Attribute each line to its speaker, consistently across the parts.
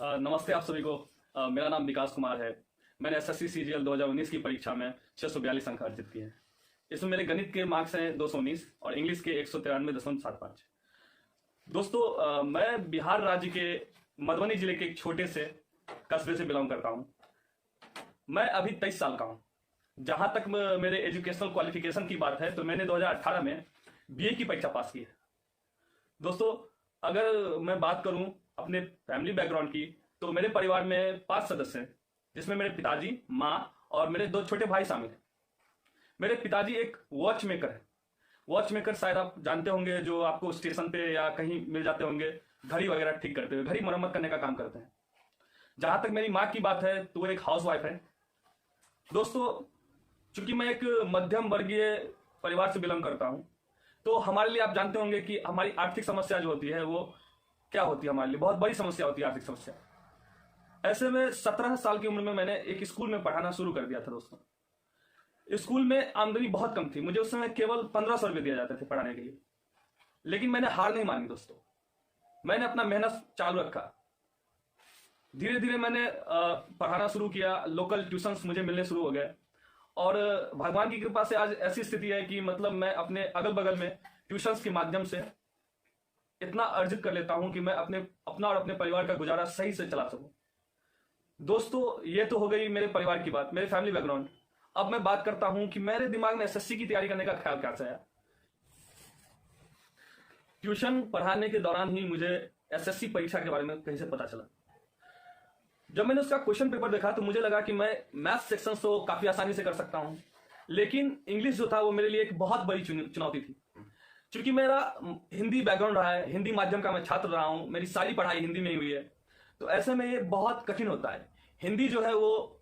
Speaker 1: नमस्ते आप सभी को। मेरा नाम विकास कुमार है। मैंने एसएससी सीजीएल 2019 की परीक्षा में 642 अंक अर्जित किए हैं। इसमें मेरे गणित के मार्क्स हैं 219 और इंग्लिश के 193.75। दोस्तों, मैं बिहार राज्य के मधुबनी जिले के एक छोटे से कस्बे से बिलोंग करता हूं। मैं अभी 23 साल का हूं। जहां तक मेरे एजुकेशनल क्वालिफिकेशन की बात है तो मैंने 2018 में बीए की परीक्षा पास की है। दोस्तों, अगर मैं बात करूं अपने फैमिली बैकग्राउंड की तो मेरे परिवार में 5 सदस्य हैं, जिसमें मेरे पिताजी, माँ और मेरे 2 छोटे भाई शामिल हैं। मेरे पिताजी एक वॉच मेकर है। वॉच मेकर शायद आप जानते होंगे, जो आपको स्टेशन पे या कहीं मिल जाते होंगे, घड़ी वगैरह ठीक करते हुए, घड़ी मरम्मत करने का काम करते हैं। जहां तक मेरी माँ की बात है तो वो एक हाउस वाइफ है। दोस्तों, चूंकि मैं एक मध्यम वर्गीय परिवार से बिलोंग करता हूं तो हमारे लिए आप जानते होंगे कि हमारी आर्थिक समस्या जो होती है वो क्या होती है। हमारे लिए बहुत बड़ी समस्या होती है आर्थिक समस्या। ऐसे में 17 साल की उम्र में मैंने एक स्कूल में पढ़ाना शुरू कर दिया था। दोस्तों, स्कूल में आमदनी बहुत कम थी। मुझे उस समय केवल 1500 रुपये दिए जाते थे पढ़ाने के लिए। लेकिन मैंने हार नहीं मानी दोस्तों। मैंने अपना मेहनत चालू रखा। धीरे धीरे मैंने पढ़ाना शुरू किया। लोकल ट्यूशंस मुझे मिलने शुरू हो गए और भगवान की कृपा से आज ऐसी स्थिति है कि मतलब मैं अपने अगल बगल में ट्यूशंस के माध्यम से इतना अर्जित कर लेता हूं कि मैं अपना और अपने परिवार का गुजारा सही से चला सकूं। दोस्तों, ये तो हो गई मेरे परिवार की बात, मेरे फैमिली बैकग्राउंड। अब मैं बात करता हूं कि मेरे दिमाग में एसएससी की तैयारी करने का ख्याल कैसे आया। ट्यूशन पढ़ाने के दौरान ही मुझे एसएससी परीक्षा के बारे में कहीं से पता चला। जब मैंने उसका क्वेश्चन पेपर देखा तो मुझे लगा कि मैं मैथ्स सेक्शन तो काफी आसानी से कर सकता हूं, लेकिन इंग्लिश जो था वो मेरे लिए एक बहुत बड़ी चुनौती थी। क्योंकि मेरा हिंदी बैकग्राउंड रहा है, हिंदी माध्यम का मैं छात्र रहा हूं, मेरी सारी पढ़ाई हिंदी में ही हुई है, तो ऐसे में ये बहुत कठिन होता है। हिंदी जो है वो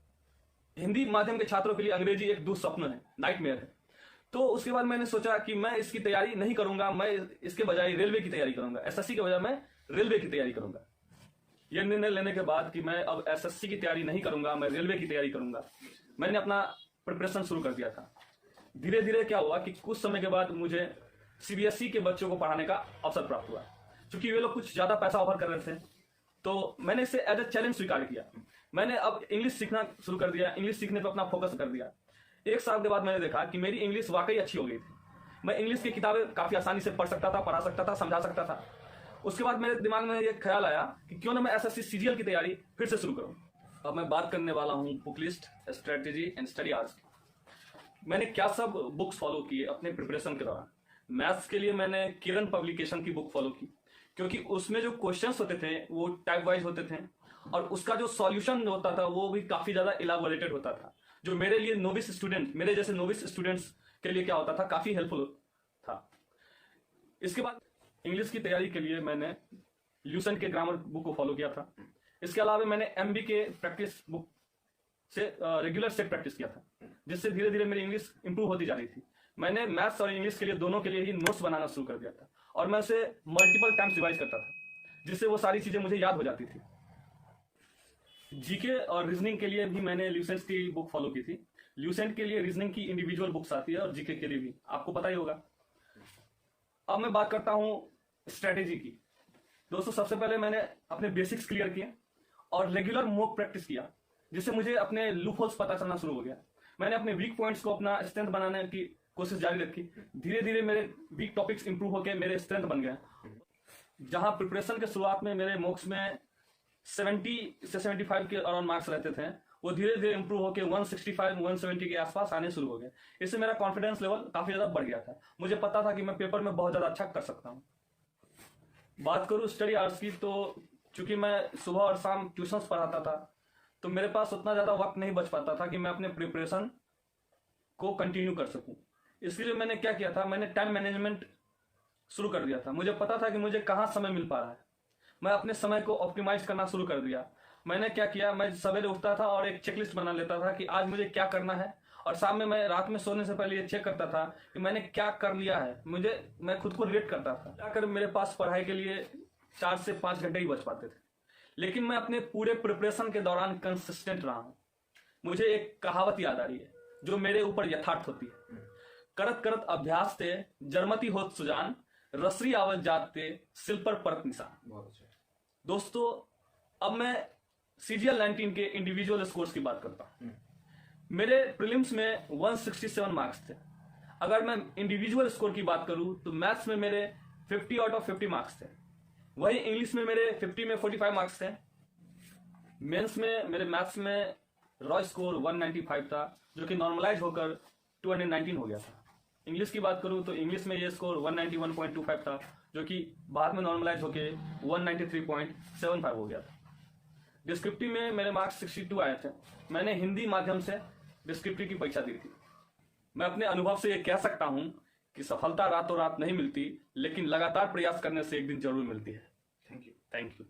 Speaker 1: हिंदी माध्यम के छात्रों के लिए अंग्रेजी एक दुस्वप्न है, नाइटमेयर है। तो उसके बाद मैंने सोचा कि मैं इसकी तैयारी नहीं करूंगा, मैं इसके बजाय रेलवे की तैयारी करूंगा। एसएससी के बजाय मैं रेलवे की तैयारी करूंगा। यह निर्णय लेने के बाद कि मैं अब एसएससी की तैयारी नहीं करूंगा, मैं रेलवे की तैयारी करूंगा, मैंने अपना प्रिपरेशन शुरू कर दिया था। धीरे धीरे क्या हुआ कि कुछ समय के बाद मुझे सीबीएसई के बच्चों को पढ़ाने का अवसर प्राप्त हुआ। क्योंकि वे लोग कुछ ज्यादा पैसा ऑफर कर रहे थे तो मैंने इसे एज ए चैलेंज स्वीकार किया। मैंने अब इंग्लिश सीखना शुरू कर दिया, इंग्लिश सीखने पर अपना फोकस कर दिया। 1 साल के बाद मैंने देखा कि मेरी इंग्लिश वाकई अच्छी हो गई थी। मैं इंग्लिश की किताबें काफी आसानी से पढ़ सकता था, पढ़ा सकता था, समझा सकता था। उसके बाद मेरे दिमाग में ये ख्याल आया कि क्यों ना मैं एसएससी सीजीएल की तैयारी फिर से शुरू करूं। अब मैं बात करने वाला हूं book list, strategy and study hours की। मैंने क्या सब बुक्स फॉलो किए अपने प्रिपरेशन के दौरान। मैथ्स के लिए मैंने किरण पब्लिकेशन की बुक फॉलो की, क्योंकि उसमें जो क्वेश्चंस होते थे वो टाइप वाइज होते थे और उसका जो सॉल्यूशन होता था वो भी काफी ज्यादा इलाबोरेटेड होता था, जो मेरे लिए नोविस स्टूडेंट, मेरे जैसे नोविस स्टूडेंट्स के लिए क्या होता था, काफी हेल्पफुल था। इसके बाद इंग्लिश की तैयारी के लिए मैंने ल्यूसेंट के ग्रामर बुक को फॉलो किया था। इसके अलावा मैंने एमबी के प्रैक्टिस बुक से रेगुलर सेट प्रैक्टिस किया था, जिससे धीरे धीरे मेरी इंग्लिश इंप्रूव होती जा रही थी। मैंने मैथ्स और इंग्लिश के लिए दोनों के लिए ही नोट्स बनाना शुरू कर दिया था और मैं उसे मल्टीपल टाइम्स रिवाइज करता था, जिससे वो सारी चीजें मुझे याद हो जाती थी। जीके और रीजनिंग के लिए भी मैंने ल्यूसेंट की बुक फॉलो की थी। ल्यूसेंट के लिए रीजनिंग की इंडिविजुअल बुक्स आती है और जीके के लिए भी, आपको पता ही होगा। अब मैं बात करता हूं स्ट्रेटेजी की। दोस्तों, सबसे पहले मैंने अपने बेसिक्स क्लियर किए और रेगुलर मॉक प्रैक्टिस किया, जिससे मुझे अपने लूप होल्स पता चलना शुरू हो गया। मैंने अपने वीक पॉइंट्स को अपना स्ट्रेंथ बनाने की कोशिश जारी रखी। धीरे धीरे मेरे वीक टॉपिक्स इंप्रूव होकर मेरे स्ट्रेंथ बन गए। जहां प्रिपरेशन के शुरुआत में मेरे मॉक्स में 70 से 75 के अराउंड मार्क्स रहते थे, वो धीरे धीरे इंप्रूव होकर 165 170 के आसपास आने शुरू हो गए। इससे मेरा कॉन्फिडेंस लेवल काफी ज्यादा बढ़ गया था। मुझे पता था कि मैं पेपर में बहुत ज्यादा अच्छा कर सकता हूँ। बात करूँ स्टडी आवर्स की, तो चूंकि मैं सुबह और शाम ट्यूशंस पढ़ाता था तो मेरे पास उतना ज्यादा वक्त नहीं बच पाता था कि मैं अपने प्रिपरेशन को कंटिन्यू कर सकूं। इसलिए मैंने क्या किया था, मैंने टाइम मैनेजमेंट शुरू कर दिया था। मुझे पता था कि मुझे कहाँ समय मिल पा रहा है। मैं अपने समय को ऑप्टिमाइज करना शुरू कर दिया। मैंने क्या किया, मैं सवेरे उठता था और एक चेकलिस्ट बना लेता था कि आज मुझे क्या करना है, और शाम में मैं रात में सोने से पहले ये चेक करता था कि मैंने क्या कर लिया है। मैं खुद को रेट करता था। जाकर मेरे पास पढ़ाई के लिए 4 से 5 घंटे ही बच पाते थे, लेकिन मैं अपने पूरे प्रिपरेशन के दौरान कंसिस्टेंट रहा हूं। मुझे एक कहावत याद आ रही है जो मेरे ऊपर यथार्थ होती है। करत करत अभ्यास ते जर्मती होत सुजान, रसरी आवत जात ते सिल पर परत निशान। दोस्तों, अब मैं CGL 19 के इंडिविजुअल स्कोर्स की बात करता हूं। मेरे प्रीलिम्स में 167 मार्क्स थे। अगर मैं इंडिविजुअल स्कोर की बात करूं तो मैथ्स में मेरे 50 आउट ऑफ 50 मार्क्स थे। वही इंग्लिश में मेरे 50 में 45 मार्क्स थे। मेंस में मेरे मैथ्स में रॉ स्कोर 195 था, जो कि नॉर्मलाइज होकर 219 हो गया था। इंग्लिश की बात करूं तो इंग्लिश में ये स्कोर 191.25 था, जो कि बाद में नॉर्मलाइज होकर 193.75 हो गया था। डिस्क्रिप्टिव में मेरे मार्क्स 62 आए थे। मैंने हिंदी माध्यम से डिस्क्रिप्टिव की परीक्षा दी थी। मैं अपने अनुभव से ये कह सकता हूं कि सफलता रातों रात नहीं मिलती, लेकिन लगातार प्रयास करने से एक दिन जरूर मिलती है।
Speaker 2: Thank you.
Speaker 1: Thank you.